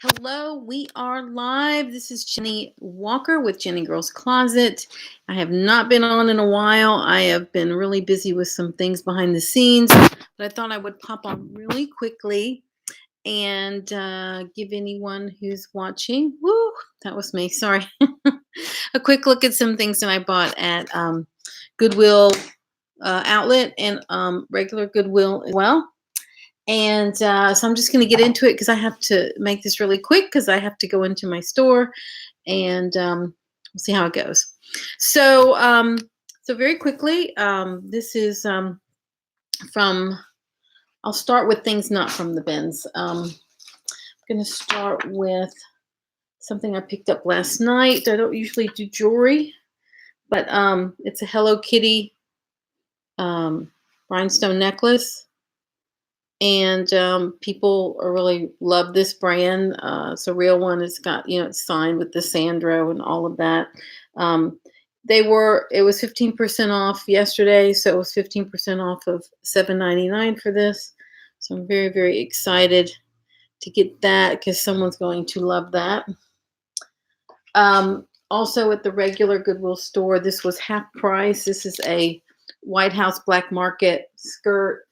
Hello, we are live. This is Jennie Walker with Jennie Girls Closet. I have not been on in a while. I have been really busy with some things behind the scenes, but I thought I would pop on really quickly and give anyone who's watching, woo, that was me, sorry, a quick look at some things that I bought at Goodwill outlet and regular Goodwill as well. And so I'm just going to get into it because I have to make this really quick because I have to go into my store and we'll see how it goes. So, so very quickly, this is from, I'll start with things not from the bins. I'm going to start with something I picked up last night. I don't usually do jewelry, but it's a Hello Kitty rhinestone necklace. And people really love this brand. It's a real one. It's got, it's signed with the Sandro and all of that. It was 15% off yesterday, so it was 15% off of $7.99 for this. So I'm very, very excited to get that because someone's going to love that. Also at the regular Goodwill store, this was half price. This is a White House Black Market skirt.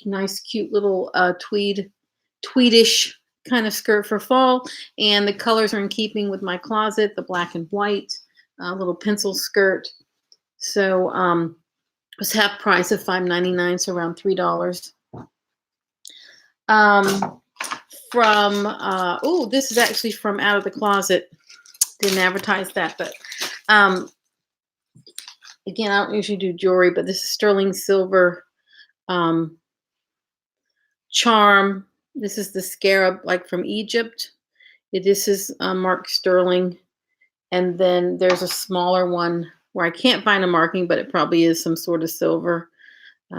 Nice, cute little tweedish kind of skirt for fall, and the colors are in keeping with my closet. The black and white, little pencil skirt. So it was half price of $5.99, so around $3. This is actually from Out of the Closet. Didn't advertise that, but again, I don't usually do jewelry, but this is sterling silver. Charm. This is the scarab, like from Egypt. This is marked sterling, and then there's a smaller one where I can't find a marking, but it probably is some sort of silver.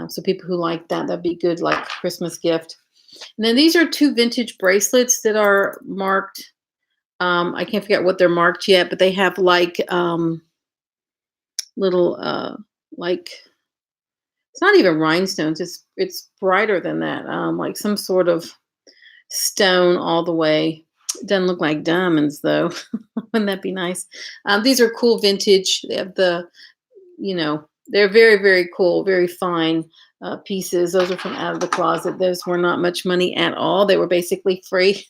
So people who like that, that'd be good, like Christmas gift. And then these are two vintage bracelets that are marked. I can't figure out what they're marked yet, but they have like little like. It's not even rhinestones. It's brighter than that. Like some sort of stone all the way. It doesn't look like diamonds though. Wouldn't that be nice? These are cool vintage. They have the, they're very, very cool, very fine pieces. Those are from Out of the Closet. Those were not much money at all. They were basically free.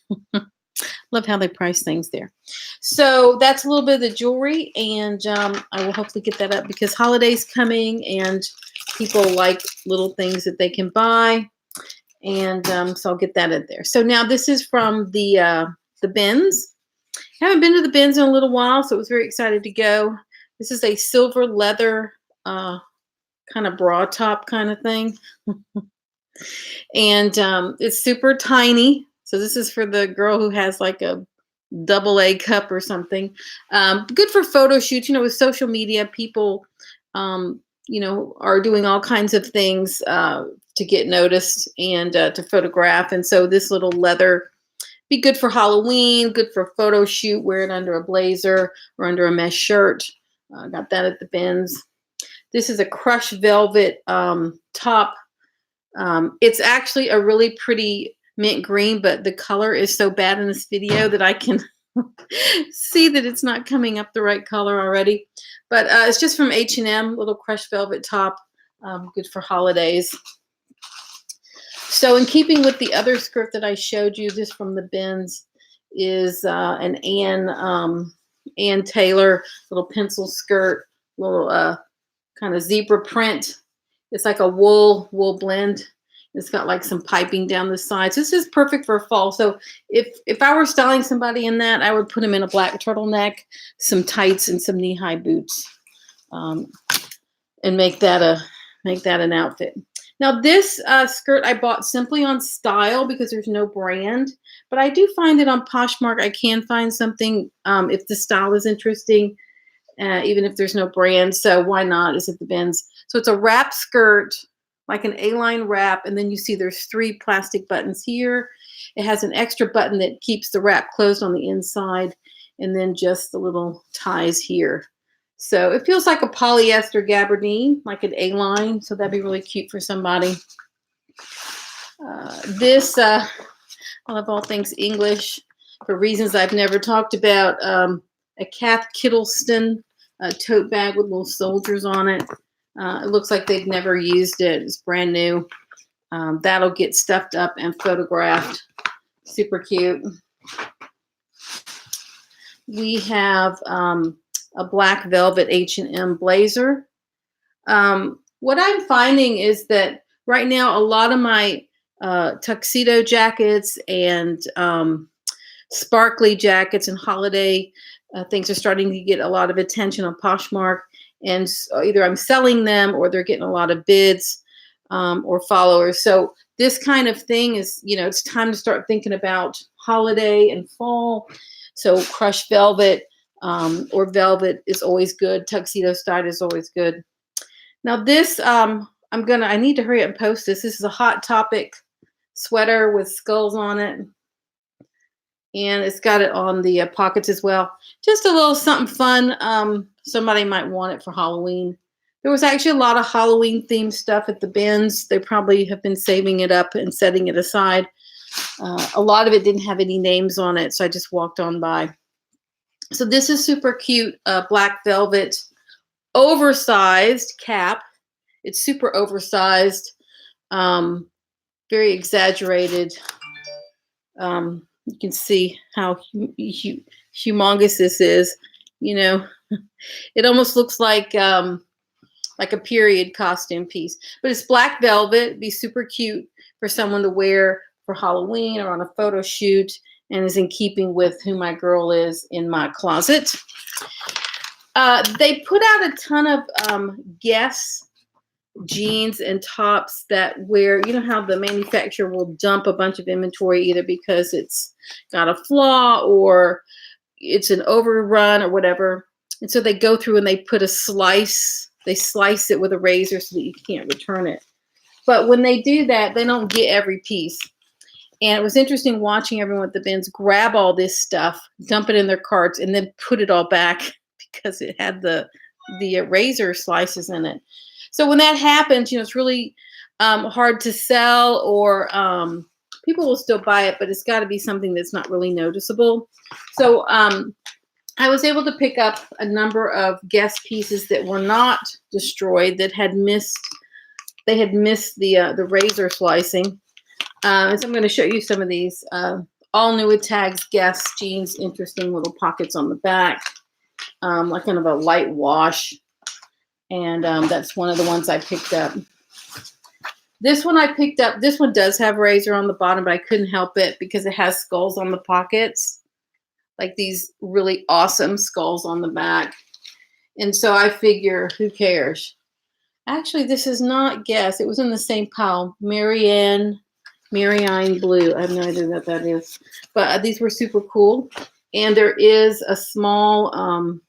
Love how they price things there. So that's a little bit of the jewelry, and I will hopefully get that up because holidays coming and people like little things that they can buy, and so I'll get that in there. So now this is from the bins. I haven't been to the bins in a little while, so I was very excited to go. This is a silver leather kind of bra top kind of thing, and it's super tiny. So this is for the girl who has like a AA cup or something. Good for photo shoots. With social media, people, are doing all kinds of things to get noticed and to photograph. And so this little leather be good for Halloween, good for a photo shoot. Wear it under a blazer or under a mesh shirt. Got that at the bins. This is a crushed velvet top. It's actually a really pretty mint green, but the color is so bad in this video that I can see that it's not coming up the right color already. But it's just from H&M, little crushed velvet top, good for holidays. So in keeping with the other skirt that I showed you, this from the bins is an Ann Taylor little pencil skirt, little kind of zebra print. It's like a wool blend. It's got like some piping down the sides. This is perfect for fall. So if I were styling somebody in that, I would put them in a black turtleneck, some tights, and some knee-high boots, and make that an outfit. Now this skirt I bought simply on style because there's no brand, but I do find that on Poshmark I can find something if the style is interesting, even if there's no brand. So why not? Is at the bins. So it's a wrap skirt, like an A-line wrap, and then you see there's 3 plastic buttons here. It has an extra button that keeps the wrap closed on the inside, and then just the little ties here. So it feels like a polyester gabardine, like an A-line, so that'd be really cute for somebody. I love all things English. for reasons I've never talked about, a Kath Kittleston tote bag with little soldiers on it. It looks like they've never used it. It's brand new. That'll get stuffed up and photographed. Super cute. We have a black velvet H&M blazer. What I'm finding is that right now a lot of my tuxedo jackets and sparkly jackets and holiday things are starting to get a lot of attention on Poshmark, and either I'm selling them or they're getting a lot of bids or followers. So this kind of thing is, it's time to start thinking about holiday and fall. So crushed velvet or velvet is always good. Tuxedo style is always good. Now this, I need to hurry up and post this. This is a Hot Topic sweater with skulls on it. And it's got it on the pockets as well. Just a little something fun. Somebody might want it for Halloween. There was actually a lot of Halloween themed stuff at the bins. They probably have been saving it up and setting it aside. A lot of it didn't have any names on it, so I just walked on by. So this is super cute, black velvet, oversized cap. It's super oversized, very exaggerated. You can see how humongous this is. It almost looks like a period costume piece. But it's black velvet. It'd be super cute for someone to wear for Halloween or on a photo shoot, and is in keeping with who my girl is in my closet. They put out a ton of Guess jeans and tops that how the manufacturer will dump a bunch of inventory either because it's got a flaw or it's an overrun or whatever. And so they go through and they put they slice it with a razor so that you can't return it. But when they do that, they don't get every piece. And it was interesting watching everyone at the bins grab all this stuff, dump it in their carts, and then put it all back because it had the razor slices in it. So when that happens, it's really hard to sell, or people will still buy it, but it's got to be something that's not really noticeable. So I was able to pick up a number of Guess pieces that were not destroyed, that had missed the razor slicing. So I'm going to show you some of these. All new with tags, Guess jeans, interesting little pockets on the back, like kind of a light wash. And that's one of the ones I picked up. This one I picked up. This one does have razor on the bottom, but I couldn't help it because it has skulls on the pockets, like these really awesome skulls on the back. And so I figure, who cares? Actually, this is not Guess. It was in the same pile. Marine Blue. I have no idea what that is. But these were super cool. And there is a small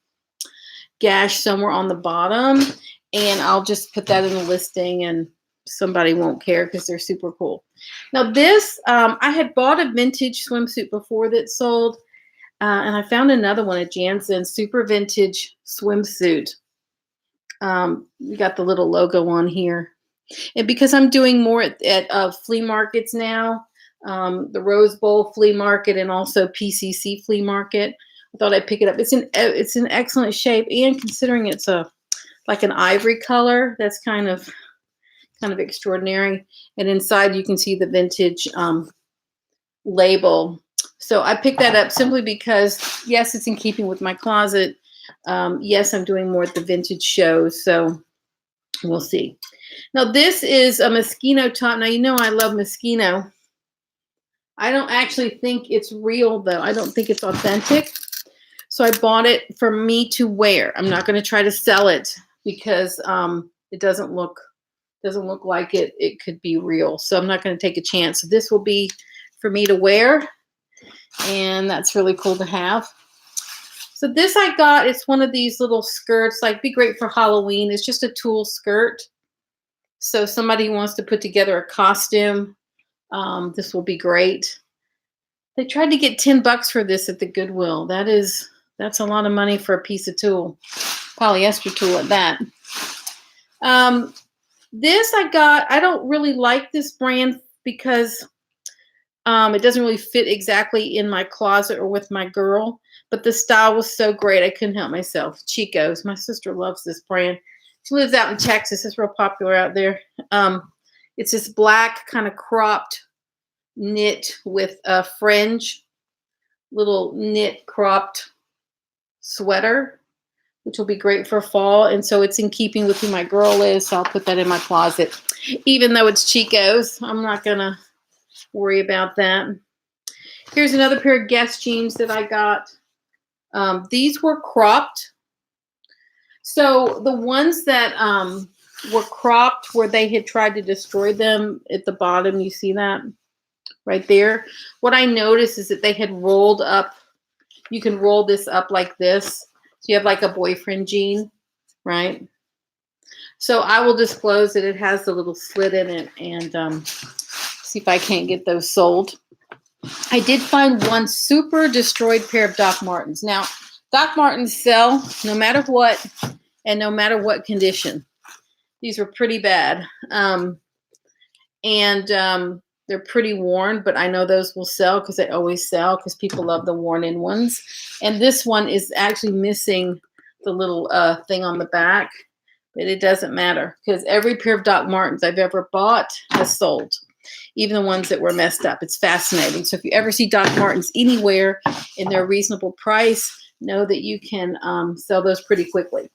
gash somewhere on the bottom. And I'll just put that in the listing and somebody won't care because they're super cool. Now this, I had bought a vintage swimsuit before that sold. And I found another one at Jansen, super vintage swimsuit. We got the little logo on here. And because I'm doing more at flea markets now, the Rose Bowl flea market and also PCC flea market, I thought I'd pick it up. It's in excellent shape, and considering it's like an ivory color, that's kind of extraordinary. And inside you can see the vintage label. So I picked that up simply because, yes, it's in keeping with my closet. Yes, I'm doing more at the vintage shows, so we'll see. Now this is a Moschino top. Now I love Moschino. I don't actually think it's real though. I don't think it's authentic. So I bought it for me to wear. I'm not going to try to sell it because it doesn't look like it could be real. So I'm not going to take a chance. So this will be for me to wear, and that's really cool to have. So this I got, it's one of these little skirts, like be great for Halloween. It's just a tulle skirt. So somebody who wants to put together a costume, this will be great. They tried to get $10 for this at the Goodwill. That's a lot of money for a piece of tulle, polyester tulle at that. This I got, I don't really like this brand because It doesn't really fit exactly in my closet or with my girl, but the style was so great I couldn't help myself. Chico's. My sister loves this brand. She lives out in Texas. It's real popular out there. It's this black kind of cropped knit with a fringe, little knit cropped sweater, which will be great for fall. And so it's in keeping with who my girl is. So I'll put that in my closet. Even though it's Chico's, I'm not going to worry about that. Here's another pair of Guess jeans that I got. These were cropped. So the ones that were cropped where they had tried to destroy them at the bottom, you see that right there? What I noticed is that they had rolled up. You can roll this up like this. So you have like a boyfriend jean, right? So I will disclose that it has the little slit in it and see if I can't get those sold. I did find one super destroyed pair of Doc Martens. Now, Doc Martens sell no matter what and no matter what condition. These were pretty bad. They're pretty worn, but I know those will sell because they always sell because people love the worn-in ones. And this one is actually missing the little thing on the back, but it doesn't matter because every pair of Doc Martens I've ever bought has sold, even the ones that were messed up. It's fascinating. So if you ever see Doc Martens anywhere and they're a reasonable price, know that you can sell those pretty quickly.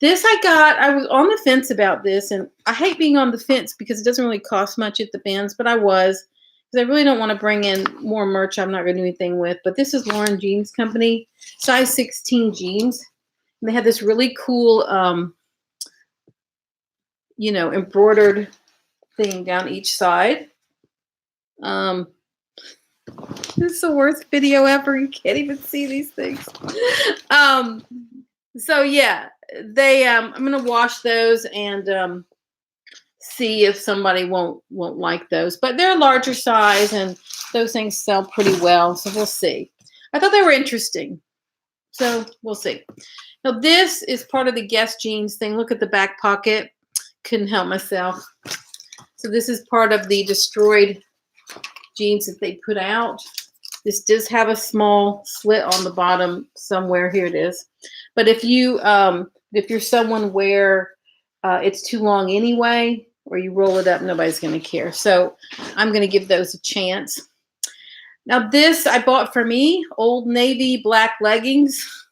This I was on the fence about this, and I hate being on the fence because it doesn't really cost much at the bins, but I was, because I really don't want to bring in more merch I'm not going to do anything with. But this is Lauren Jeans Company, size 16 jeans. And they have this really cool, embroidered thing down each side. This is the worst video ever. You can't even see these things. So yeah, I'm gonna wash those and see if somebody won't like those. But they're a larger size, and those things sell pretty well. So we'll see. I thought they were interesting, so we'll see. Now this is part of the Guess jeans thing. Look at the back pocket. Couldn't help myself. So this is part of the destroyed jeans that they put out. This does have a small slit on the bottom somewhere. Here it is. But if you're someone where it's too long anyway, or you roll it up, nobody's going to care. So I'm going to give those a chance. Now this I bought for me, Old Navy black leggings.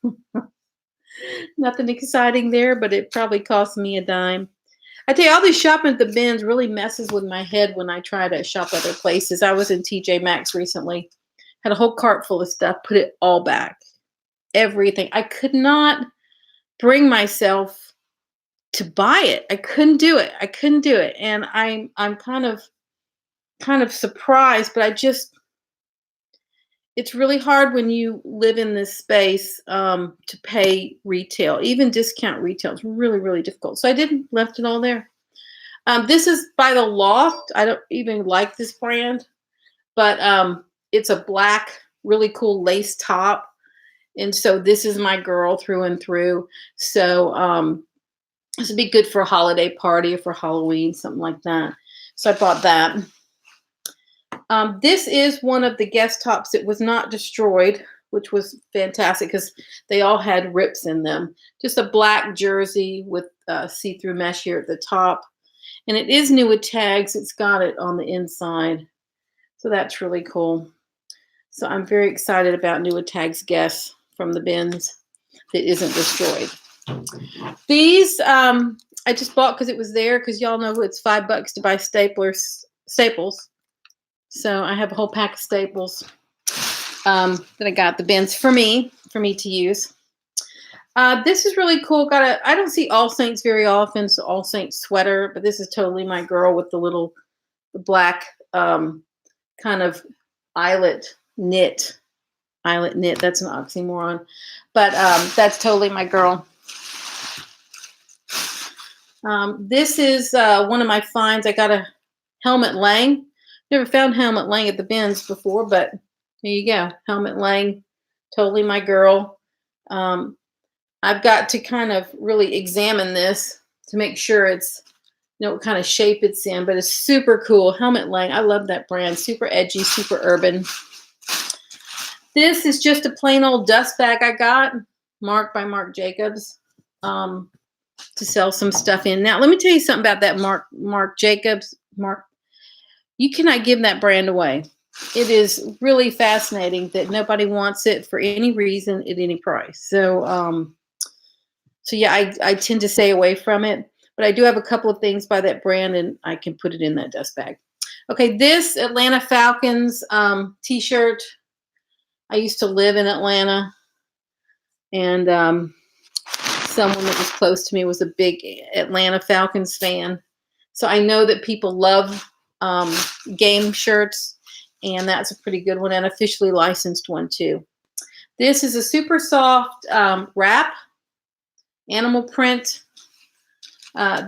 Nothing exciting there, but it probably cost me a dime. I tell you, all this shopping at the bins really messes with my head when I try to shop other places. I was in TJ Maxx recently, had a whole cart full of stuff, put it all back. Everything. I could not bring myself to buy it. I couldn't do it. And I'm kind of surprised, but it's really hard when you live in this space to pay retail. Even discount retail is really, really difficult. So I left it all there. This is by The Loft. I don't even like this brand, but it's a black, really cool lace top. And so this is my girl through and through. So this would be good for a holiday party or for Halloween, something like that. So I bought that. This is one of the Guess tops that was not destroyed, which was fantastic because they all had rips in them. Just a black jersey with see-through mesh here at the top. And it is new with tags. It's got it on the inside. So that's really cool. So I'm very excited about new with tags Guess from the bins that isn't destroyed. These I just bought because it was there, because y'all know it's $5 to buy staples. So I have a whole pack of staples that I got the bins for me to use. This is really cool. I don't see All Saints very often, so All Saints sweater, but this is totally my girl with the black kind of eyelet knit. That's an oxymoron, but that's totally my girl. This is one of my finds. I got a Helmut Lang. Never found Helmut Lang at the bins before, but there you go. Helmut Lang, totally my girl. I've got to kind of really examine this to make sure it's what kind of shape it's in, but it's super cool. Helmet Lang. I love that brand. Super edgy, super urban. This is just a plain old dust bag I got, Mark by Marc Jacobs, to sell some stuff in. Now, let me tell you something about that Marc Jacobs. You cannot give that brand away. It is really fascinating that nobody wants it for any reason at any price. So yeah, I tend to stay away from it. But I do have a couple of things by that brand, and I can put it in that dust bag. Okay, this Atlanta Falcons t-shirt. I used to live in Atlanta, and someone that was close to me was a big Atlanta Falcons fan. So I know that people love game shirts, and that's a pretty good one, and officially licensed one too. This is a super soft wrap, animal print.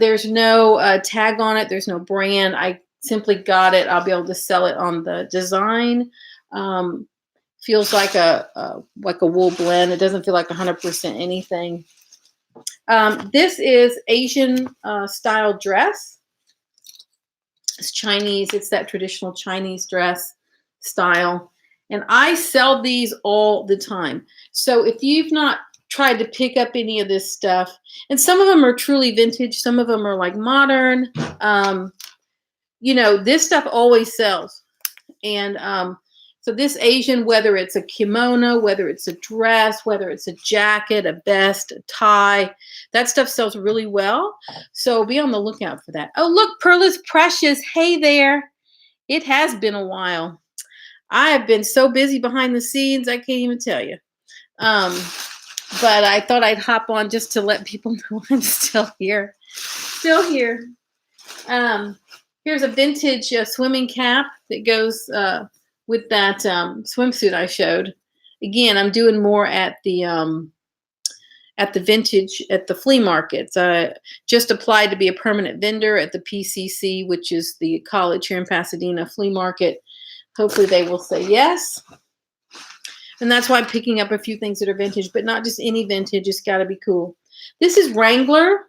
There's no tag on it. There's no brand. I simply got it. I'll be able to sell it on the design. Feels like a wool blend. It doesn't feel like 100% anything. This is Asian style dress. It's Chinese. It's that traditional Chinese dress style. And I sell these all the time. So if you've not tried to pick up any of this stuff, and some of them are truly vintage, some of them are like modern. This stuff always sells. And so this Asian, whether it's a kimono, whether it's a dress, whether it's a jacket, a vest, a tie, that stuff sells really well. So be on the lookout for that. Oh, look, Pearl is Precious. Hey there. It has been a while. I have been so busy behind the scenes, I can't even tell you. But I thought I'd hop on just to let people know I'm still here. Still here. Here's a vintage swimming cap that goes with that swimsuit I showed. Again, I'm doing more at the vintage, at the flea markets. I just applied to be a permanent vendor at the PCC, which is the college here in Pasadena flea market. Hopefully they will say yes. And that's why I'm picking up a few things that are vintage, but not just any vintage. It's got to be cool. This is Wrangler.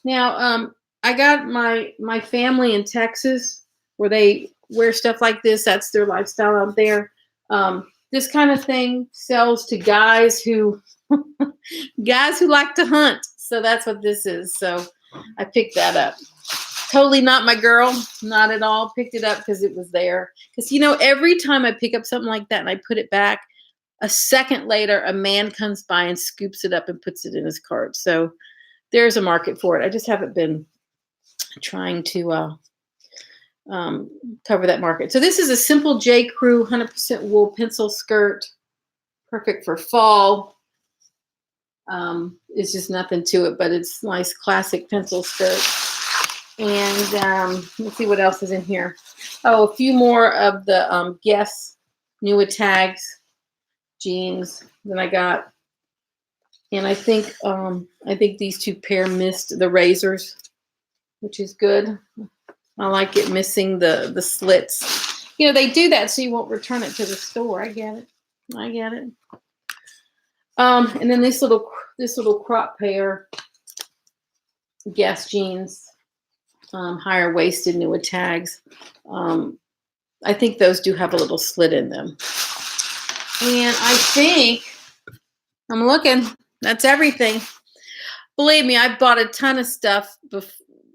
Now, I got my family in Texas where they wear stuff like this. That's their lifestyle out there. This kind of thing sells to guys who like to hunt. So that's what this is. So I picked that up. Totally not my girl. Not at all. Picked it up because it was there. Because, every time I pick up something like that and I put it back, a second later, a man comes by and scoops it up and puts it in his cart. So there's a market for it. I just haven't been trying to cover that market. So this is a simple J. Crew 100% wool pencil skirt. Perfect for fall. It's just nothing to it, but it's nice classic pencil skirt. And let's see what else is in here. Oh, a few more of the Guess New Tags jeans that I got. And I think these two pair missed the razors, which is good. I like it missing the slits. They do that so you won't return it to the store. I get it. And then this little crop pair Guess jeans. Higher waisted New Tags. I think those do have a little slit in them. And I think I'm looking. That's everything. Believe me, I bought a ton of stuff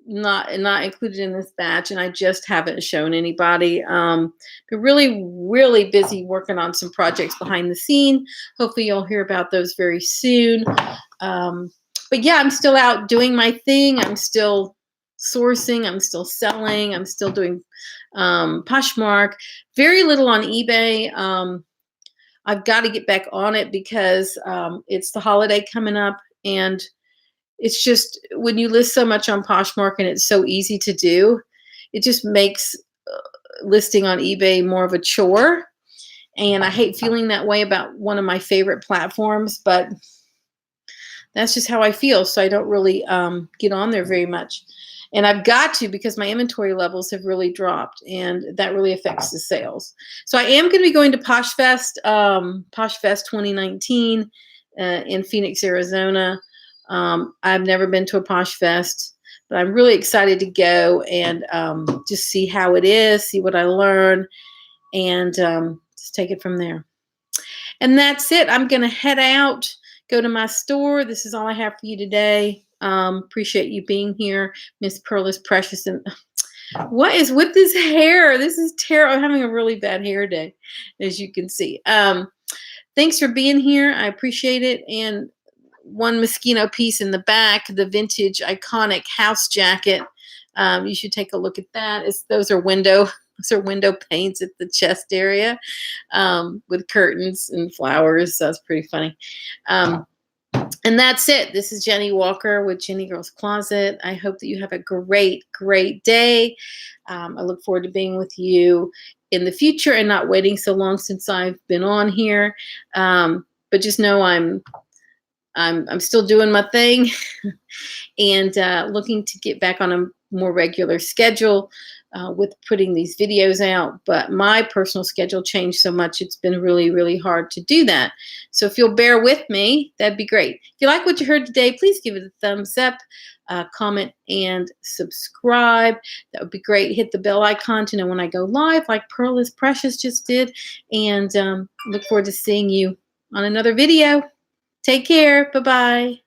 not included in this batch, and I just haven't shown anybody. Been really, really busy working on some projects behind the scene. Hopefully you'll hear about those very soon. But yeah, I'm still out doing my thing. I'm still sourcing. I'm still selling. I'm still doing Poshmark. Very little on eBay. I've got to get back on it because it's the holiday coming up, and it's just when you list so much on Poshmark and it's so easy to do, it just makes listing on eBay more of a chore. And I hate feeling that way about one of my favorite platforms, but that's just how I feel. So I don't really get on there very much. And I've got to because my inventory levels have really dropped, and that really affects the sales. So I am going to be going to PoshFest 2019 in Phoenix, Arizona. I've never been to a PoshFest, But I'm really excited to go and just see how it is, see what I learn, and just take it from there. And that's it. I'm going to head out, go to my store. This is all I have for you today. Appreciate you being here. Miss Pearl is precious. And what is with this hair? This is terrible. I'm having a really bad hair day, as you can see. Thanks for being here. I appreciate it. And one Moschino piece in the back, the vintage iconic house jacket. You should take a look at that. Those are window paints at the chest area with curtains and flowers. So that's pretty funny. And that's it. This is Jennie Walker with Jennie Girl's Closet. I hope that you have a great, great day. I look forward to being with you in the future and not waiting so long since I've been on here. But just know I'm still doing my thing and looking to get back on a more regular schedule with putting these videos out. But my personal schedule changed so much, it's been really, really hard to do that. So if you'll bear with me, that'd be great. If you like what you heard today, please give it a thumbs up, comment, and subscribe. That would be great. Hit the bell icon to know when I go live, like Pearl is Precious just did. And look forward to seeing you on another video. Take care. Bye-bye.